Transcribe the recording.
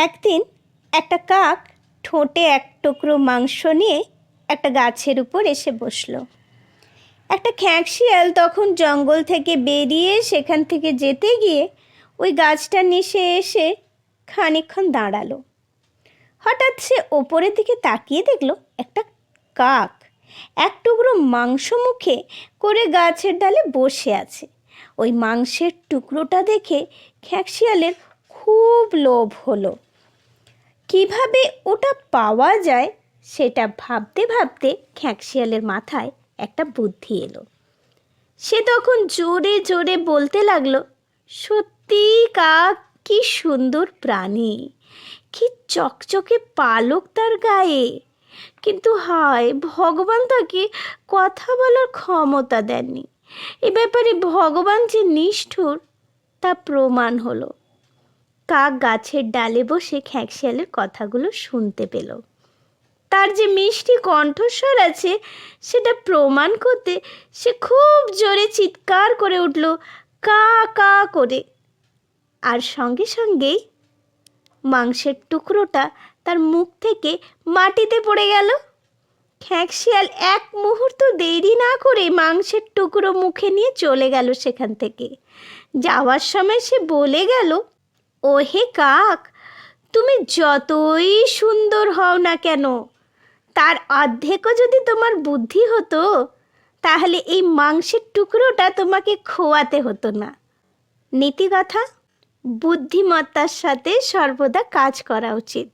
একদিন একটা কাক ঠোঁটে এক টুকরো মাংস নিয়ে একটা গাছের উপর এসে বসলো। একটা খ্যাঁকশিয়াল তখন জঙ্গল থেকে বেরিয়ে সেখান থেকে যেতে গিয়ে ওই গাছটার নিচে এসে খানিকক্ষণ দাঁড়ালো। হঠাৎ সে ওপরের দিকে তাকিয়ে দেখলো একটা কাক এক টুকরো মাংস মুখে করে গাছের ডালে বসে আছে। ওই মাংসের টুকরোটা দেখে খ্যাঁকশিয়ালের খুব লোভ হলো। কিভাবে ওটা পাওয়া যায় সেটা ভাবতে ভাবতে খ্যাঁকশিয়ালের মাথায় একটা বুদ্ধি এলো। সে তখন জোরে জোরে বলতে লাগলো, সত্যি কাক কি সুন্দর প্রাণী, কি চকচকে পালক তার গায়ে, কিন্তু হায় ভগবান তাকে কথা বলার ক্ষমতা দেননি। এ ব্যাপারে ভগবান যে নিষ্ঠুর তা প্রমাণ হলো। কাক গাছের ডালে বসে খ্যাঁকশিয়ালের কথাগুলো শুনতে পেল। তার যে মিষ্টি কণ্ঠস্বর আছে সেটা প্রমাণ করতে সে খুব জোরে চিৎকার করে উঠল, কা কা করে। আর সঙ্গে সঙ্গেই মাংসের টুকরোটা তার মুখ থেকে মাটিতে পড়ে গেল। খ্যাঁকশিয়াল এক মুহূর্ত দেরি না করে মাংসের টুকরো মুখে নিয়ে চলে গেল সেখান থেকে। যাওয়ার সময় সে বলে গেল, ও হে কাক, তুমি যতই সুন্দর হও না কেন, তার অর্ধেকও যদি তোমার বুদ্ধি হতো তাহলে এই মাংসের টুকরোটা তোমাকে খোয়াতে হতো না। নীতিকথা, বুদ্ধিমত্তার সাথে সর্বদা কাজ করা উচিত।